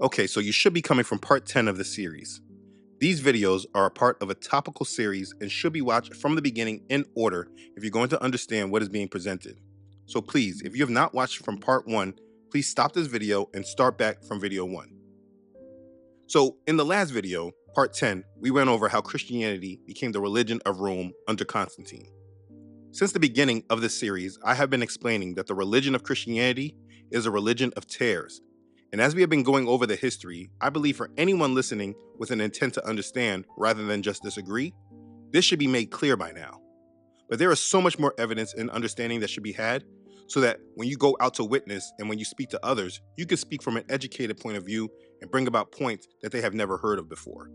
Okay, so you should be coming from part 10 of the series. These videos are a part of a topical series and should be watched from the beginning in order if you're going to understand what is being presented. So please, if you have not watched from part 1, please stop this video and start back from video 1. So in the last video, part 10, we went over how Christianity became the religion of Rome under Constantine. Since the beginning of this series, I have been explaining that the religion of Christianity is a religion of tares. And as we have been going over the history, I believe for anyone listening with an intent to understand rather than just disagree, this should be made clear by now. But there is so much more evidence and understanding that should be had so that when you go out to witness and when you speak to others, you can speak from an educated point of view and bring about points that they have never heard of before.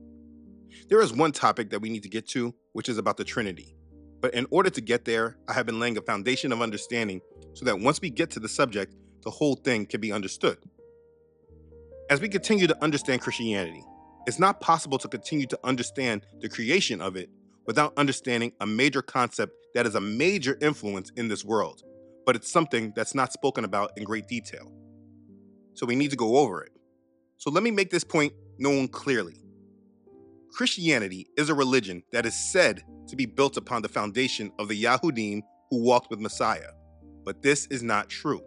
There is one topic that we need to get to, which is about the Trinity. But in order to get there, I have been laying a foundation of understanding so that once we get to the subject, the whole thing can be understood. As we continue to understand Christianity, it's not possible to continue to understand the creation of it without understanding a major concept that is a major influence in this world, but it's something that's not spoken about in great detail. So we need to go over it. So let me make this point known clearly. Christianity is a religion that is said to be built upon the foundation of the Yahudim who walked with Messiah, but this is not true.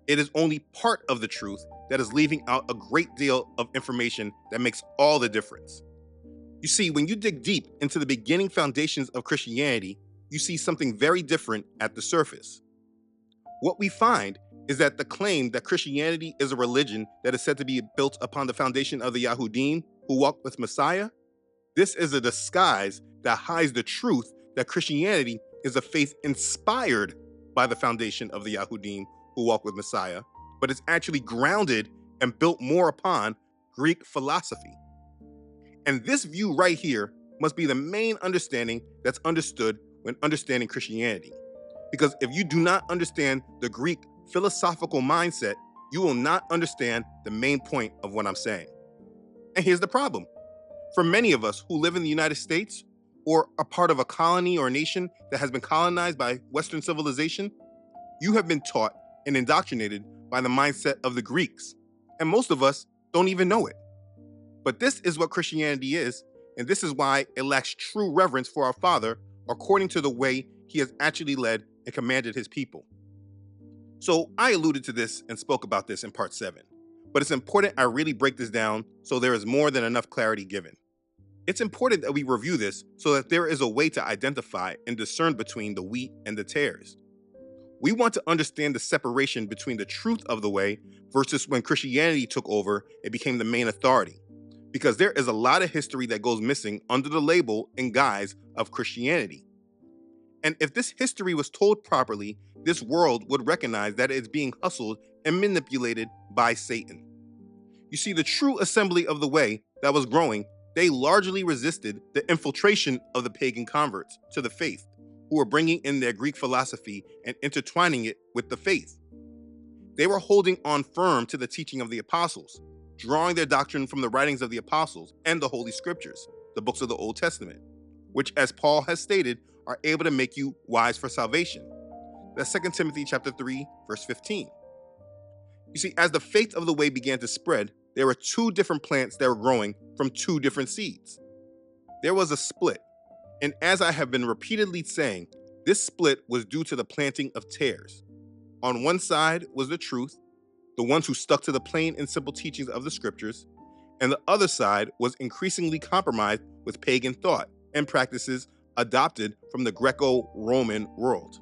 It is only part of the truth that is leaving out a great deal of information that makes all the difference. You see, when you dig deep into the beginning foundations of Christianity, you see something very different at the surface. What we find is that the claim that Christianity is a religion that is said to be built upon the foundation of the Yahudim who walked with Messiah, this is a disguise that hides the truth that Christianity is a faith inspired by the foundation of the Yahudim who walk with Messiah, but it's actually grounded and built more upon Greek philosophy. And this view right here must be the main understanding that's understood when understanding Christianity. Because if you do not understand the Greek philosophical mindset, you will not understand the main point of what I'm saying. And here's the problem. For many of us who live in the United States or are part of a colony or nation that has been colonized by Western civilization, you have been taught and indoctrinated by the mindset of the Greeks, and most of us don't even know it. But this is what Christianity is, and this is why it lacks true reverence for our Father according to the way he has actually led and commanded his people. So I alluded to this and spoke about this in part 7, but it's important I really break this down so there is more than enough clarity given. It's important that we review this so that there is a way to identify and discern between the wheat and the tares. We want to understand the separation between the truth of the way versus when Christianity took over, it became the main authority. Because there is a lot of history that goes missing under the label and guise of Christianity. And if this history was told properly, this world would recognize that it's being hustled and manipulated by Satan. You see, the true assembly of the way that was growing, they largely resisted the infiltration of the pagan converts to the faith, who were bringing in their Greek philosophy and intertwining it with the faith. They were holding on firm to the teaching of the apostles, drawing their doctrine from the writings of the apostles and the Holy Scriptures, the books of the Old Testament, which, as Paul has stated, are able to make you wise for salvation. That's 2 Timothy chapter 3, verse 15. You see, as the faith of the way began to spread, there were two different plants that were growing from two different seeds. There was a split. And as I have been repeatedly saying, this split was due to the planting of tares. On one side was the truth, the ones who stuck to the plain and simple teachings of the scriptures, and the other side was increasingly compromised with pagan thought and practices adopted from the Greco-Roman world.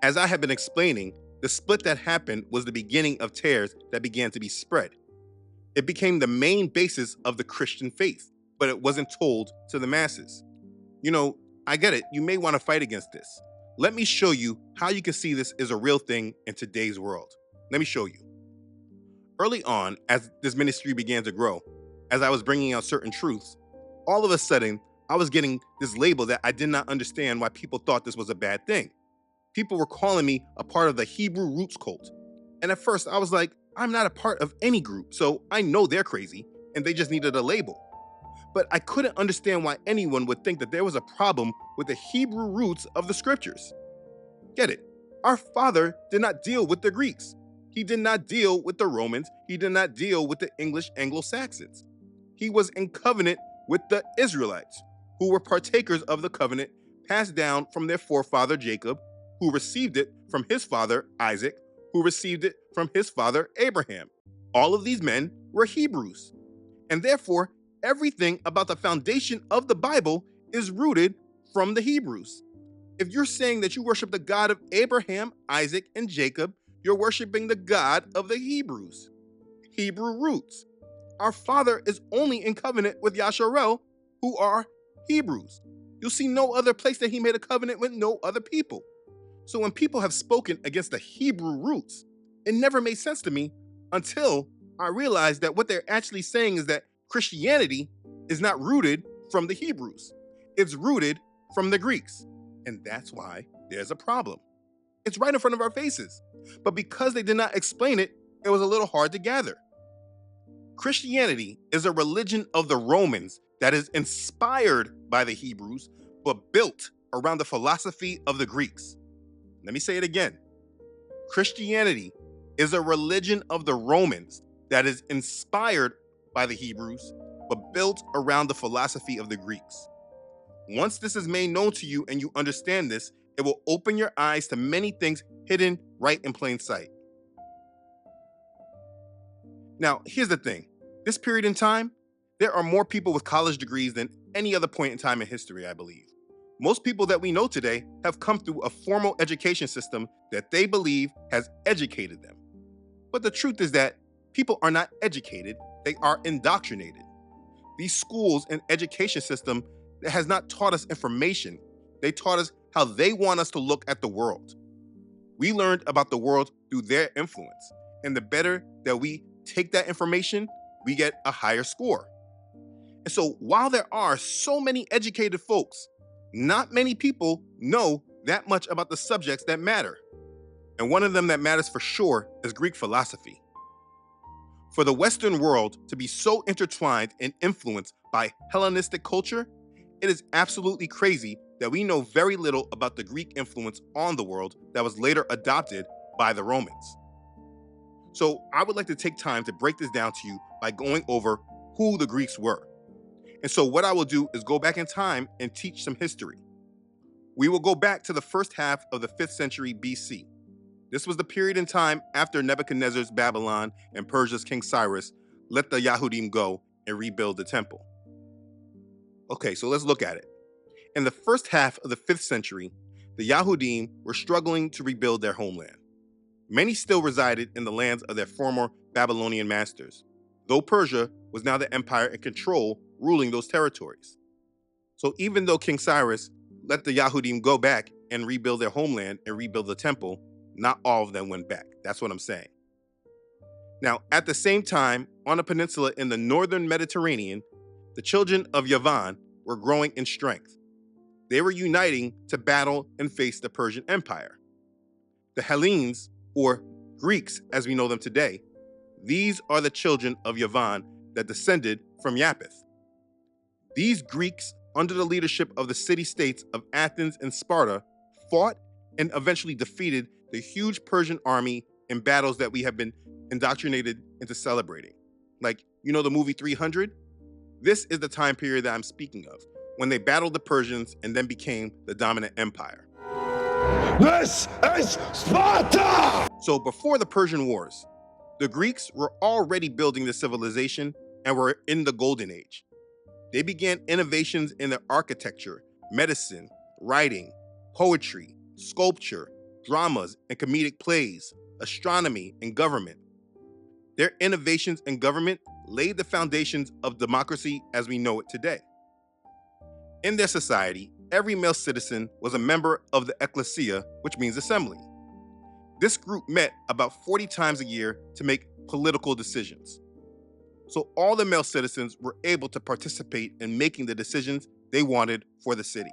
As I have been explaining, the split that happened was the beginning of tares that began to be spread. It became the main basis of the Christian faith, but it wasn't told to the masses. You know, I get it, you may want to fight against this. Let me show you how you can see this is a real thing in today's world. Let me show you. Early on, as this ministry began to grow, as I was bringing out certain truths, all of a sudden, I was getting this label that I did not understand why people thought this was a bad thing. People were calling me a part of the Hebrew roots cult. And at first, I was like, I'm not a part of any group, so I know they're crazy, and they just needed a label. But I couldn't understand why anyone would think that there was a problem with the Hebrew roots of the scriptures. Get it? Our Father did not deal with the Greeks. He did not deal with the Romans. He did not deal with the English Anglo-Saxons. He was in covenant with the Israelites, who were partakers of the covenant passed down from their forefather Jacob, who received it from his father Isaac, who received it from his father Abraham. All of these men were Hebrews, and therefore everything about the foundation of the Bible is rooted from the Hebrews. If you're saying that you worship the God of Abraham, Isaac, and Jacob, you're worshiping the God of the Hebrews. Hebrew roots. Our Father is only in covenant with Yasharel, who are Hebrews. You'll see no other place that he made a covenant with no other people. So when people have spoken against the Hebrew roots, it never made sense to me until I realized that what they're actually saying is that Christianity is not rooted from the Hebrews. It's rooted from the Greeks. And that's why there's a problem. It's right in front of our faces. But because they did not explain it, it was a little hard to gather. Christianity is a religion of the Romans that is inspired by the Hebrews, but built around the philosophy of the Greeks. Let me say it again. Christianity is a religion of the Romans that is inspired by the Hebrews, but built around the philosophy of the Greeks. Once this is made known to you and you understand this, it will open your eyes to many things hidden right in plain sight. Now, here's the thing. This period in time, there are more people with college degrees than any other point in time in history, I believe. Most people that we know today have come through a formal education system that they believe has educated them. But the truth is that people are not educated, they are indoctrinated. These schools and education system has not taught us information. They taught us how they want us to look at the world. We learned about the world through their influence. And the better that we take that information, we get a higher score. And so while there are so many educated folks, not many people know that much about the subjects that matter. And one of them that matters for sure is Greek philosophy. For the Western world to be so intertwined and influenced by Hellenistic culture, it is absolutely crazy that we know very little about the Greek influence on the world that was later adopted by the Romans. So I would like to take time to break this down to you by going over who the Greeks were. And so what I will do is go back in time and teach some history. We will go back to the first half of the 5th century BC. This was the period in time after Nebuchadnezzar's Babylon and Persia's King Cyrus let the Yahudim go and rebuild the temple. Okay, so let's look at it. In the first half of the 5th century, the Yahudim were struggling to rebuild their homeland. Many still resided in the lands of their former Babylonian masters, though Persia was now the empire in control, ruling those territories. So even though King Cyrus let the Yahudim go back and rebuild their homeland and rebuild the temple, not all of them went back. That's what I'm saying. Now, at the same time, on a peninsula in the northern Mediterranean, the children of Yavan were growing in strength. They were uniting to battle and face the Persian Empire. The Hellenes, or Greeks as we know them today, these are the children of Yavan that descended from Japheth. These Greeks, under the leadership of the city-states of Athens and Sparta, fought and eventually defeated the huge Persian army in battles that we have been indoctrinated into celebrating. Like, you know the movie 300? This is the time period that I'm speaking of, when they battled the Persians and then became the dominant empire. This is Sparta! So before the Persian Wars, the Greeks were already building the civilization and were in the Golden Age. They began innovations in their architecture, medicine, writing, poetry, sculpture, dramas and comedic plays, astronomy, and government. Their innovations in government laid the foundations of democracy as we know it today. In their society, every male citizen was a member of the ecclesia, which means assembly. This group met about 40 times a year to make political decisions. So all the male citizens were able to participate in making the decisions they wanted for the city.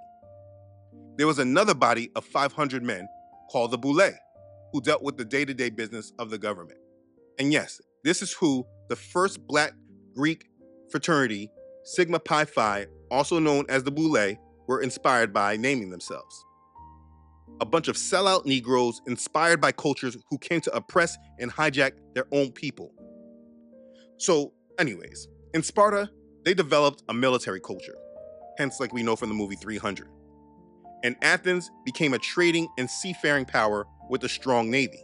There was another body of 500 men called the Boule, who dealt with the day-to-day business of the government. And yes, this is who the first Black Greek fraternity, Sigma Pi Phi, also known as the Boule, were inspired by naming themselves. a bunch of sellout Negroes inspired by cultures who came to oppress and hijack their own people. So, anyways, in Sparta, they developed a military culture, hence, like we know from the movie 300. And Athens became a trading and seafaring power with a strong navy.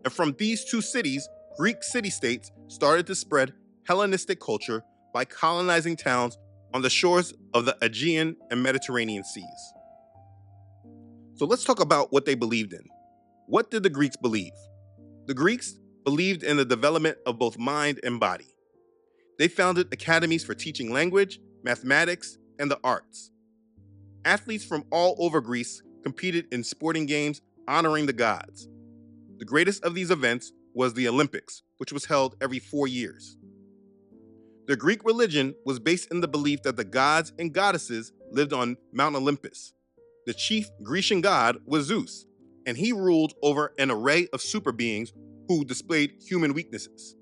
And from these two cities, Greek city-states started to spread Hellenistic culture by colonizing towns on the shores of the Aegean and Mediterranean seas. So let's talk about what they believed in. What did the Greeks believe? The Greeks believed in the development of both mind and body. They founded academies for teaching language, mathematics, and the arts. Athletes from all over Greece competed in sporting games honoring the gods. The greatest of these events was the Olympics, which was held every 4 years. The Greek religion was based in the belief that the gods and goddesses lived on Mount Olympus. The chief Grecian god was Zeus, and he ruled over an array of super beings who displayed human weaknesses.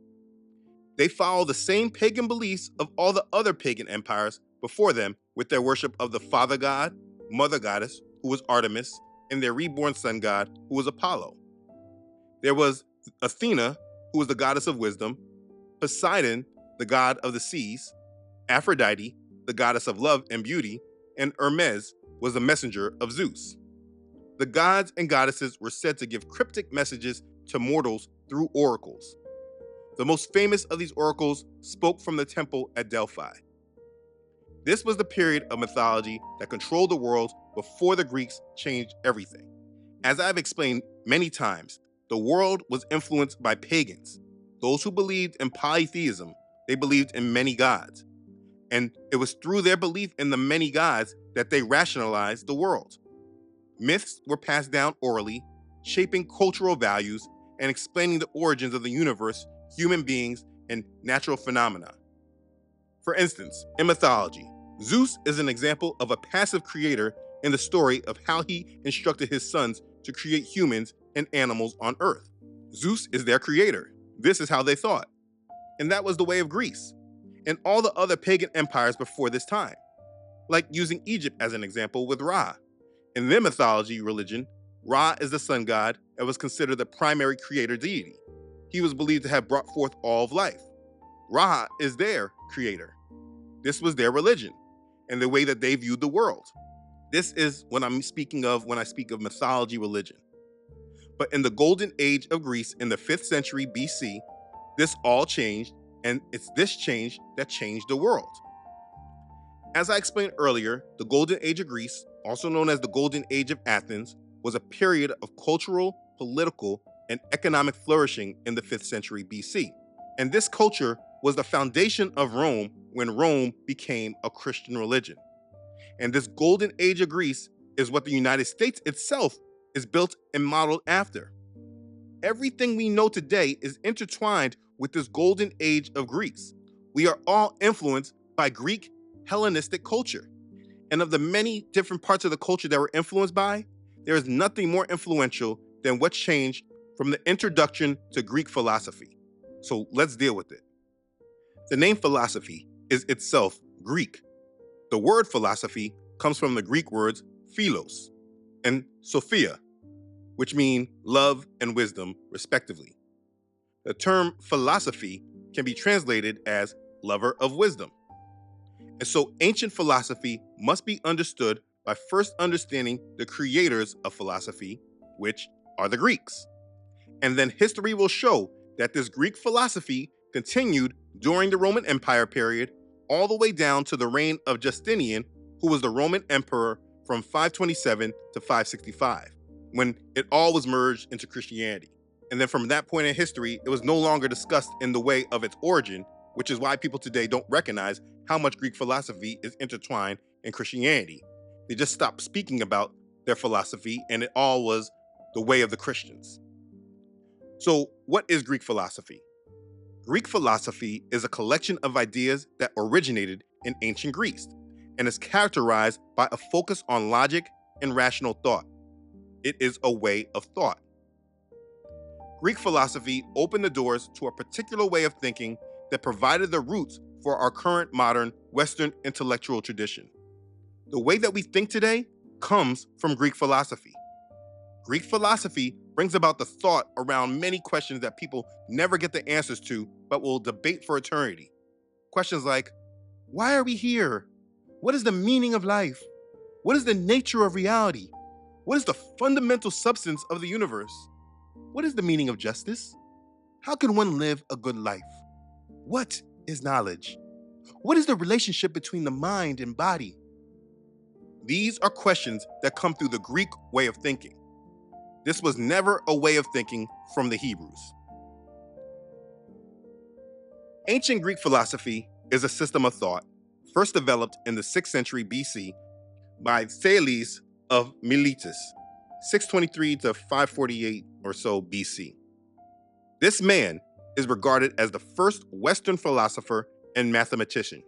They followed the same pagan beliefs of all the other pagan empires before them, with their worship of the father god, mother goddess, who was Artemis, and their reborn sun god, who was Apollo. There was Athena, who was the goddess of wisdom, Poseidon, the god of the seas, Aphrodite, the goddess of love and beauty, and Hermes was the messenger of Zeus. The gods and goddesses were said to give cryptic messages to mortals through oracles. The most famous of these oracles spoke from the temple at Delphi. This was the period of mythology that controlled the world before the Greeks changed everything. As I've explained many times, the world was influenced by pagans. Those who believed in polytheism, they believed in many gods. And it was through their belief in the many gods that they rationalized the world. Myths were passed down orally, shaping cultural values and explaining the origins of the universe, human beings, and natural phenomena. For instance, in mythology, Zeus is an example of a passive creator in the story of how he instructed his sons to create humans and animals on Earth. Zeus is their creator. This is how they thought. And that was the way of Greece and all the other pagan empires before this time. Like using Egypt as an example with Ra. In their mythology religion, Ra is the sun god and was considered the primary creator deity. He was believed to have brought forth all of life. Ra is their creator. This was their religion and the way that they viewed the world. This is what I'm speaking of when I speak of mythology religion. But in the golden age of Greece in the 5th century BC, this all changed, and it's this change that changed the world. As I explained earlier, the golden age of Greece, also known as the golden age of Athens, was a period of cultural, political, and economic flourishing in the 5th century BC. And this culture was the foundation of Rome when Rome became a Christian religion. And this golden age of Greece is what the United States itself is built and modeled after. Everything we know today is intertwined with this golden age of Greece. We are all influenced by Greek Hellenistic culture. And of the many different parts of the culture that we're influenced by, there is nothing more influential than what changed from the introduction to Greek philosophy. So let's deal with it. The name philosophy is itself Greek. The word philosophy comes from the Greek words philos and sophia, which mean love and wisdom, respectively. The term philosophy can be translated as lover of wisdom. And so ancient philosophy must be understood by first understanding the creators of philosophy, which are the Greeks. And then history will show that this Greek philosophy continued during the Roman Empire period, all the way down to the reign of Justinian, who was the Roman emperor from 527 to 565, when it all was merged into Christianity. And then from that point in history, it was no longer discussed in the way of its origin, which is why people today don't recognize how much Greek philosophy is intertwined in Christianity. They just stopped speaking about their philosophy, and it all was the way of the Christians. So what is Greek philosophy? Greek philosophy is a collection of ideas that originated in ancient Greece and is characterized by a focus on logic and rational thought. It is a way of thought. Greek philosophy opened the doors to a particular way of thinking that provided the roots for our current modern Western intellectual tradition. The way that we think today comes from Greek philosophy. Greek philosophy brings about the thought around many questions that people never get the answers to, but will debate for eternity. Questions like, why are we here? What is the meaning of life? What is the nature of reality? What is the fundamental substance of the universe? What is the meaning of justice? How can one live a good life? What is knowledge? What is the relationship between the mind and body? These are questions that come through the Greek way of thinking. This was never a way of thinking from the Hebrews. Ancient Greek philosophy is a system of thought first developed in the 6th century BC by Thales of Miletus, 623 to 548 or so BC. This man is regarded as the first Western philosopher and mathematician.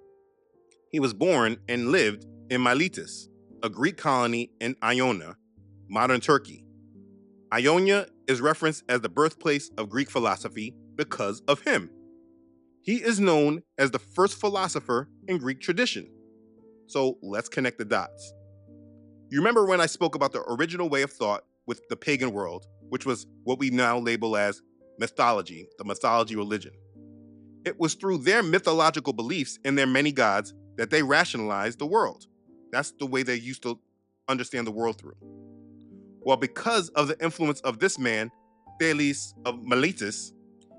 He was born and lived in Miletus, a Greek colony in Ionia, modern Turkey. Ionia is referenced as the birthplace of Greek philosophy because of him. He is known as the first philosopher in Greek tradition. So let's connect the dots. You remember when I spoke about the original way of thought with the pagan world, which was what we now label as mythology, the mythology religion. It was through their mythological beliefs in their many gods that they rationalized the world. That's the way they used to understand the world through. Well, because of the influence of this man, Thales of Miletus,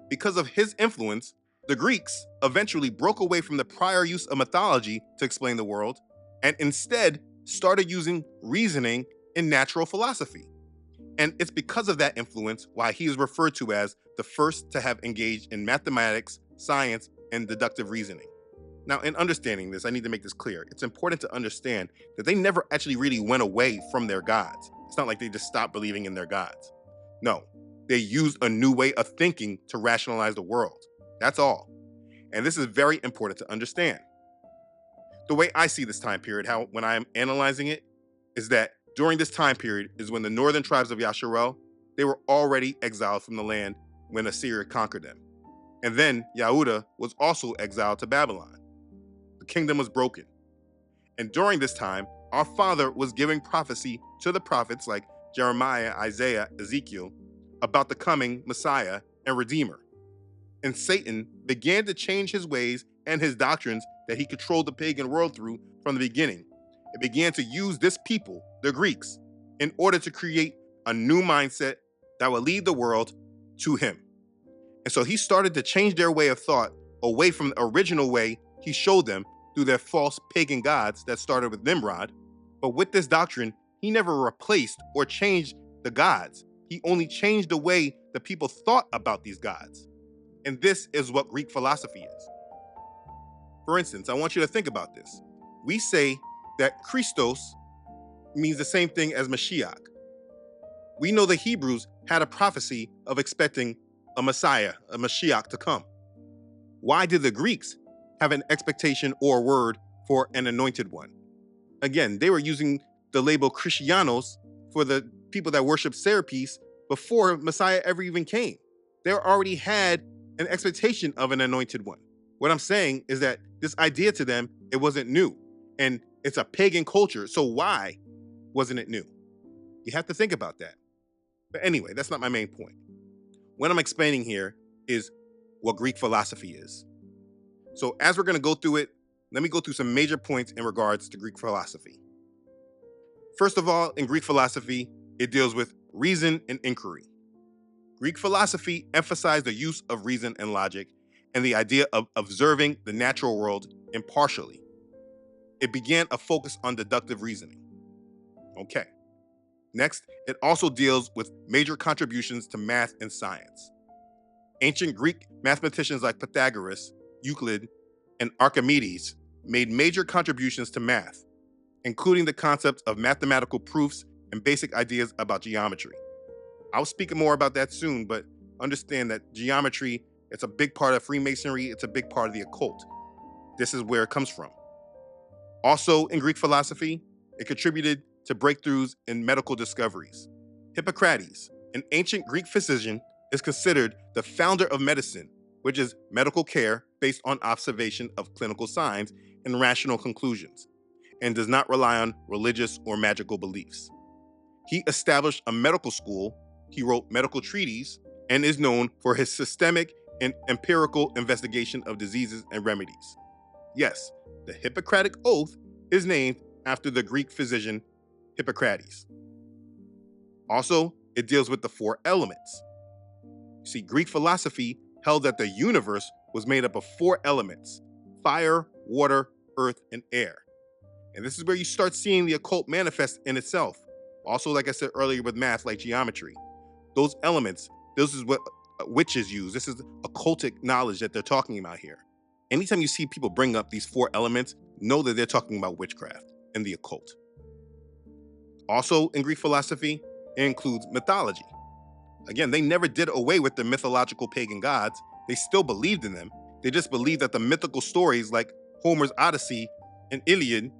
because of his influence, the Greeks eventually broke away from the prior use of mythology to explain the world and instead started using reasoning in natural philosophy. And it's because of that influence why he is referred to as the first to have engaged in mathematics, science, and deductive reasoning. Now, in understanding this, I need to make this clear. It's important to understand that they never actually really went away from their gods. It's not like they just stopped believing in their gods. No, they used a new way of thinking to rationalize the world. That's all. And this is very important to understand. The way I see this time period, when I'm analyzing it, is that during this time period is when the northern tribes of Yasharel, they were already exiled from the land when Assyria conquered them. And then Yahuda was also exiled to Babylon. The kingdom was broken. And during this time, our Father was giving prophecy to the prophets like Jeremiah, Isaiah, Ezekiel about the coming Messiah and Redeemer. And Satan began to change his ways and his doctrines that he controlled the pagan world through from the beginning. It began to use this people, the Greeks, in order to create a new mindset that would lead the world to him. And so he started to change their way of thought away from the original way he showed them through their false pagan gods that started with Nimrod. But with this doctrine, he never replaced or changed the gods. He only changed the way the people thought about these gods. And this is what Greek philosophy is. For instance, I want you to think about this. We say that Christos means the same thing as Mashiach. We know the Hebrews had a prophecy of expecting a Messiah, a Mashiach to come. Why did the Greeks have an expectation or word for an anointed one? Again, they were using the label Christianos for the people that worship Serapis before Messiah ever even came. They already had an expectation of an anointed one. What I'm saying is that this idea to them, it wasn't new. And it's a pagan culture, so why wasn't it new? You have to think about that. But anyway, that's not my main point. What I'm explaining here is what Greek philosophy is. So as we're going to go through it, let me go through some major points in regards to Greek philosophy. First of all, in Greek philosophy, it deals with reason and inquiry. Greek philosophy emphasized the use of reason and logic and the idea of observing the natural world impartially. It began a focus on deductive reasoning. Okay. Next, it also deals with major contributions to math and science. Ancient Greek mathematicians like Pythagoras, Euclid, and Archimedes made major contributions to math, including the concept of mathematical proofs and basic ideas about geometry. I'll speak more about that soon, but understand that geometry, it's a big part of Freemasonry, it's a big part of the occult. This is where it comes from. Also in Greek philosophy, it contributed to breakthroughs in medical discoveries. Hippocrates, an ancient Greek physician, is considered the founder of medicine, which is medical care based on observation of clinical signs and rational conclusions, and does not rely on religious or magical beliefs. He established a medical school, he wrote medical treatises, and is known for his systemic and empirical investigation of diseases and remedies. Yes, the Hippocratic Oath is named after the Greek physician Hippocrates. Also, it deals with the four elements. See, Greek philosophy held that the universe was made up of four elements: fire, water, earth, and air. And this is where you start seeing the occult manifest in itself. Also, like I said earlier with math, like geometry, those elements, this is what witches use. This is occultic knowledge that they're talking about here. Anytime you see people bring up these four elements, know that they're talking about witchcraft and the occult. Also, in Greek philosophy, it includes mythology. Again, they never did away with the mythological pagan gods. They still believed in them. They just believed that the mythical stories like Homer's Odyssey and Iliad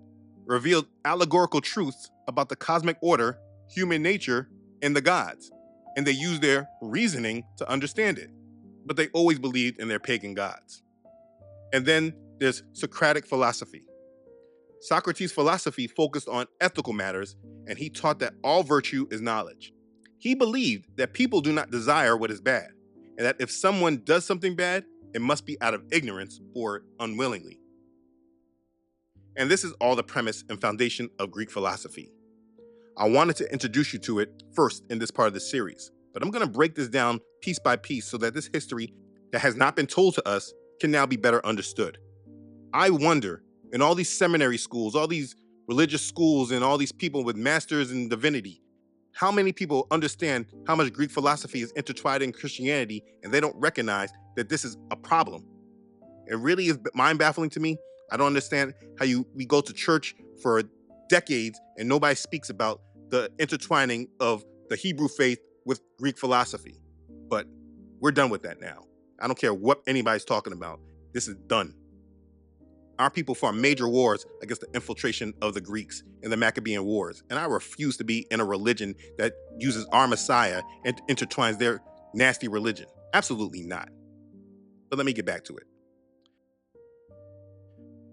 revealed allegorical truths about the cosmic order, human nature, and the gods. And they used their reasoning to understand it. But they always believed in their pagan gods. And then there's Socratic philosophy. Socrates' philosophy focused on ethical matters, and he taught that all virtue is knowledge. He believed that people do not desire what is bad, and that if someone does something bad, it must be out of ignorance or unwillingly. And this is all the premise and foundation of Greek philosophy. I wanted to introduce you to it first in this part of the series, but I'm going to break this down piece by piece so that this history that has not been told to us can now be better understood. I wonder, in all these seminary schools, all these religious schools, and all these people with masters in divinity, how many people understand how much Greek philosophy is intertwined in Christianity and they don't recognize that this is a problem? It really is mind-baffling to me. I don't understand how we go to church for decades and nobody speaks about the intertwining of the Hebrew faith with Greek philosophy. But we're done with that now. I don't care what anybody's talking about. This is done. Our people fought major wars against the infiltration of the Greeks in the Maccabean Wars, and I refuse to be in a religion that uses our Messiah and intertwines their nasty religion. Absolutely not. But let me get back to it.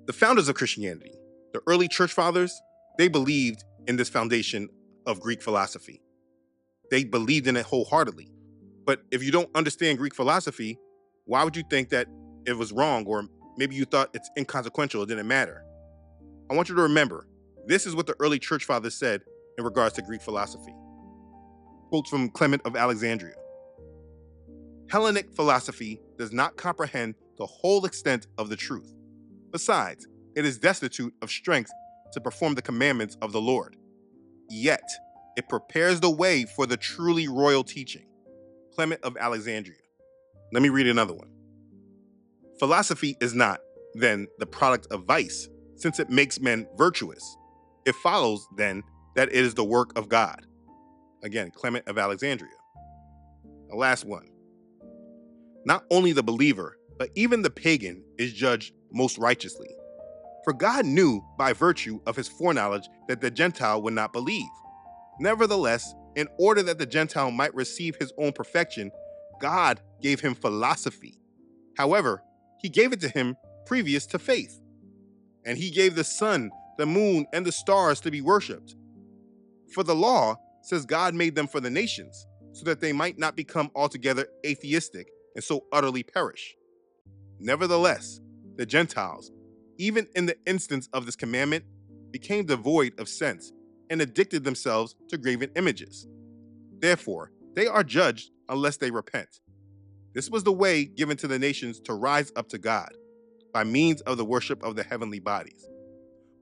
The founders of Christianity, the early church fathers, they believed in this foundation of Greek philosophy. They believed in it wholeheartedly. But if you don't understand Greek philosophy, why would you think that it was wrong, or maybe you thought it's inconsequential, it didn't matter? I want you to remember, this is what the early church fathers said in regards to Greek philosophy. Quotes from Clement of Alexandria. Hellenic philosophy does not comprehend the whole extent of the truth. Besides, it is destitute of strength to perform the commandments of the Lord. Yet, it prepares the way for the truly royal teaching. Clement of Alexandria. Let me read another one. Philosophy is not, then, the product of vice, since it makes men virtuous. It follows, then, that it is the work of God. Again, Clement of Alexandria. The last one. Not only the believer, but even the pagan is judged most righteously. For God knew by virtue of his foreknowledge that the Gentile would not believe. Nevertheless, in order that the Gentile might receive his own perfection, God gave him philosophy. However, he gave it to him previous to faith. And he gave the sun, the moon, and the stars to be worshipped. For the law says God made them for the nations, so that they might not become altogether atheistic and so utterly perish. Nevertheless, the Gentiles, even in the instance of this commandment, became devoid of sense and addicted themselves to graven images. Therefore, they are judged unless they repent. This was the way given to the nations to rise up to God, by means of the worship of the heavenly bodies.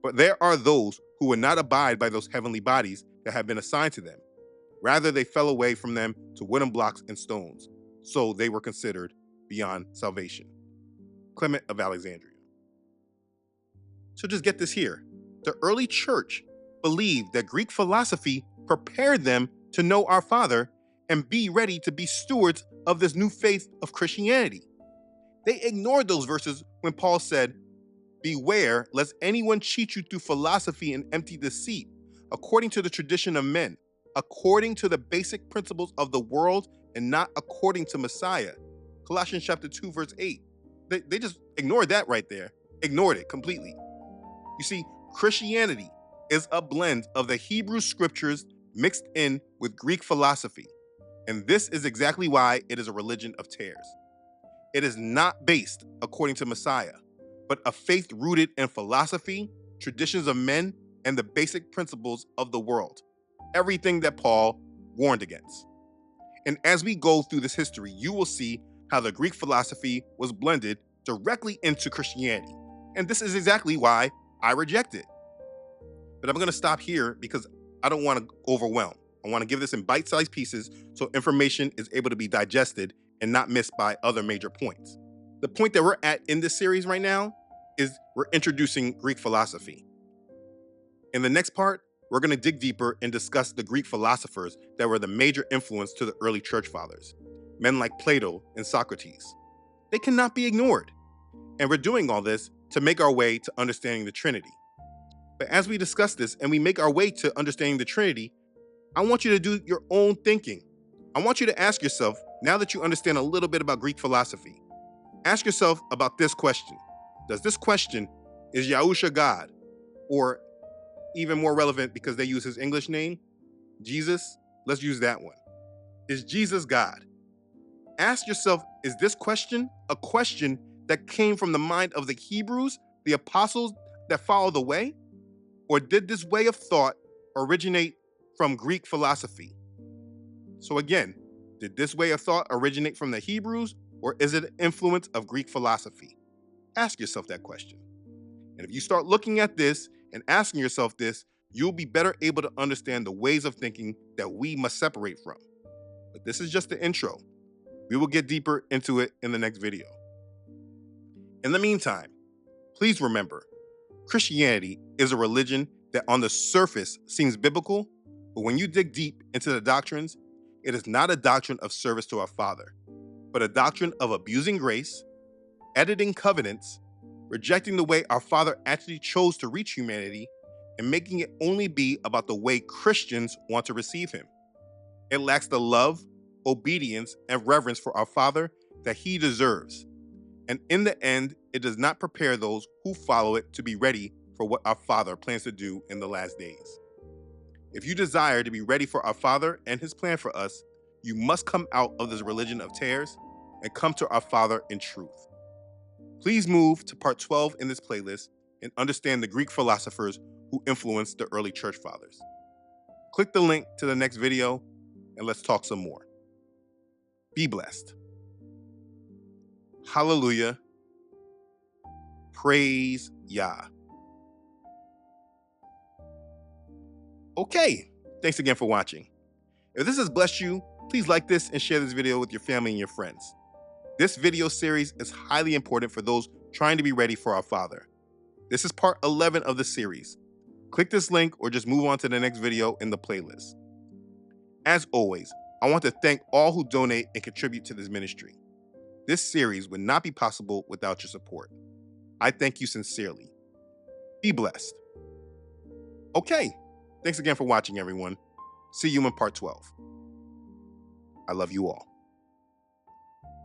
But there are those who would not abide by those heavenly bodies that have been assigned to them. Rather, they fell away from them to wooden blocks and stones, so they were considered beyond salvation. Clement of Alexandria. So just get this here. The early church believed that Greek philosophy prepared them to know our Father and be ready to be stewards of this new faith of Christianity. They ignored those verses when Paul said, "Beware lest anyone cheat you through philosophy and empty deceit, according to the tradition of men, according to the basic principles of the world, and not according to Messiah." Colossians chapter 2, verse 8. They just ignored that right there. Ignored it completely. You see, Christianity is a blend of the Hebrew scriptures mixed in with Greek philosophy, and this is exactly why it is a religion of tares. It is not based according to Messiah, but a faith rooted in philosophy, traditions of men, and the basic principles of the world. Everything that Paul warned against. And as we go through this history, you will see how the Greek philosophy was blended directly into Christianity. And this is exactly why I reject it. But I'm going to stop here because I don't want to overwhelm. I want to give this in bite-sized pieces so information is able to be digested and not missed by other major points. The point that we're at in this series right now is we're introducing Greek philosophy. In the next part, we're going to dig deeper and discuss the Greek philosophers that were the major influence to the early church fathers, men like Plato and Socrates. They cannot be ignored. And we're doing all this to make our way to understanding the Trinity. But as we discuss this and we make our way to understanding the Trinity, I want you to do your own thinking. I want you to ask yourself, now that you understand a little bit about Greek philosophy, ask yourself about this question. Does this question, is Yahusha God? Or even more relevant because they use his English name, Jesus, let's use that one. Is Jesus God? Ask yourself, is this question a question that came from the mind of the Hebrews, the apostles that follow the way? Or did this way of thought originate from Greek philosophy? So again, did this way of thought originate from the Hebrews, or is it an influence of Greek philosophy? Ask yourself that question. And if you start looking at this and asking yourself this, you'll be better able to understand the ways of thinking that we must separate from. But this is just the intro. We will get deeper into it in the next video. In the meantime, please remember, Christianity is a religion that on the surface seems biblical, but when you dig deep into the doctrines, it is not a doctrine of service to our Father, but a doctrine of abusing grace, editing covenants, rejecting the way our Father actually chose to reach humanity, and making it only be about the way Christians want to receive him. It lacks the love, obedience, and reverence for our Father that he deserves. And in the end, it does not prepare those who follow it to be ready for what our Father plans to do in the last days. If you desire to be ready for our Father and his plan for us, you must come out of this religion of tares and come to our Father in truth. Please move to part 12 in this playlist and understand the Greek philosophers who influenced the early church fathers. Click the link to the next video and let's talk some more. Be blessed. Hallelujah. Praise Yah. Okay, thanks again for watching. If this has blessed you, please like this and share this video with your family and your friends. This video series is highly important for those trying to be ready for our Father. This is part 11 of the series. Click this link or just move on to the next video in the playlist. As always, I want to thank all who donate and contribute to this ministry. This series would not be possible without your support. I thank you sincerely. Be blessed. Okay, thanks again for watching, everyone. See you in part 12. I love you all.